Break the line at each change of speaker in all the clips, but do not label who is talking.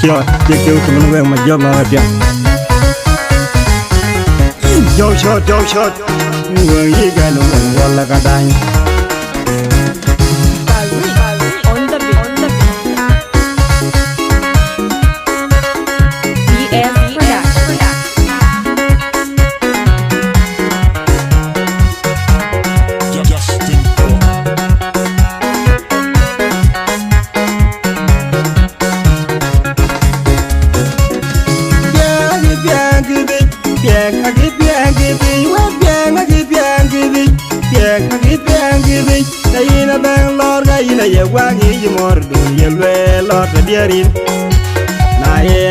Shot, take you to my job, my dear. Joe shot, where you got no one like a dime.
On the beat, BS Production.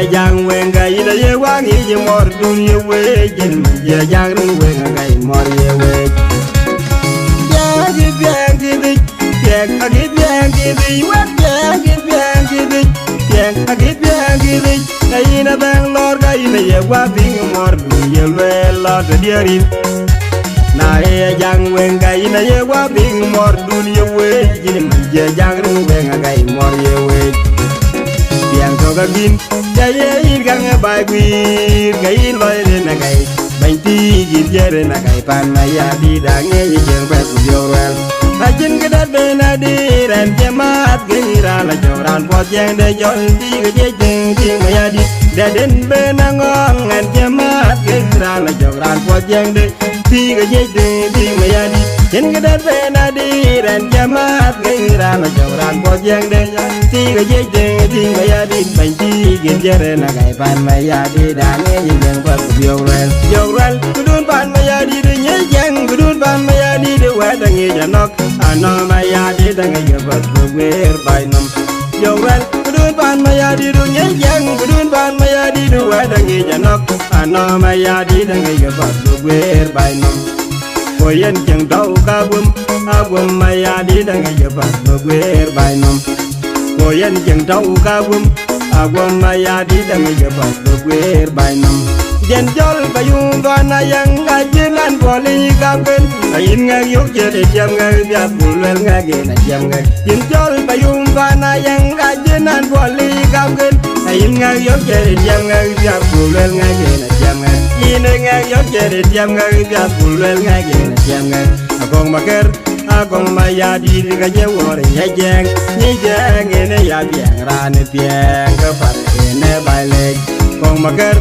Young when I eat a wang is more do you wait in your young when I get more away. Yeah, give it, yeah, I give it, what, yeah, give it, yeah, I give it. I in a bang lord, I in a wapping more do you well, Lord, dear in. Now, a young when I in a wapping more do you wait in your young when I get more away. Yang toga bin jaya irgang bai gwir gai loy re na gai banti gir jere na gai pan maya di dange jeng pet jorel ajin kedat benadi ran jamat gira la joran pot yang de jol di ge jeng jeng maya di daden benangong an jamat gira la joran pot yang de di ge jeng jeng maya di jen kedat benadi ran jamat gira la joran pot yang de di ge jeng jeng maya di banti gir jere na gai pan maya di dange jeng pet jorel kudun pan maya di de nyeng kudun pan maya di de wadange janok ano maya di dange yebat ber bainam jorel kudun pan maya di du nyeng kudun pan maya di du wadange janok ano maya di dange yebat ber bainam koyen jeng dau agum maya di dange yebat ber bainam koyen jeng dau agum maya di dange yebat ber bainam jen jol bayung dona yang ngajilan poli kaben ain ngayuk jere jam ngabiat bulwel ngage na jam ngag jen jol bayung dona yang ngajilan poli kaben ain ngayuk jere jam ngabiat bulwel ngage na jam ngag ine ngayuk jere jam ngabiat bulwel ngage na jam ngag agong maker agong maya di ga jewore nyejeng ine ya biang rane biang ke par ine baile gong maker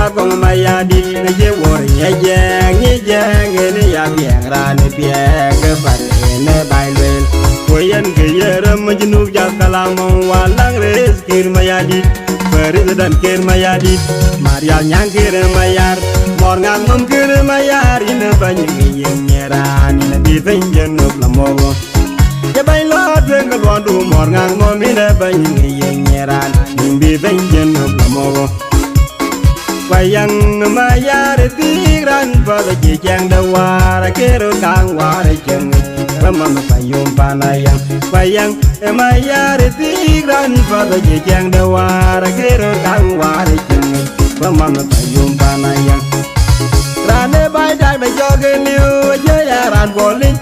agong maya di na je wor nyejeng ene ya biang rane biang ke par ene bailwel koyen ke yere majnu jakalamong walang rezkir maya di Presiden kir maya di Maria nyang kir mayar morngang nom kir mayar ine banyu yeng nyeran ine bi venjen up la mogo ya bailo twenga londu morngang nom ine banyu yeng nyeran ine bi venjen up la mogo Wayang mayar tigran pada jejang dawara kero kang wara jeng ramam payung panayang wayang mayar tigran pada jejang dawara kero kang wara jeng ramam payung panayang rane bai dai ba jogen liu jaya ran bolin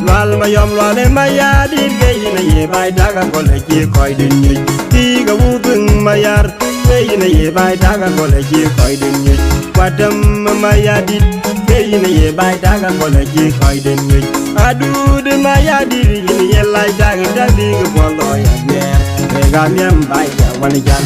lal mayom lale mayar dir ge ina ye bai daga kole ki koi din ni ti ga wutung mayar ina ye bai daga kole ji koi den ni wadam maya dit ina ye bai daga kole ji koi den ni adu de maya dit ina ye lai daga dabi go lo ya ber ga nyam bai ya wani jan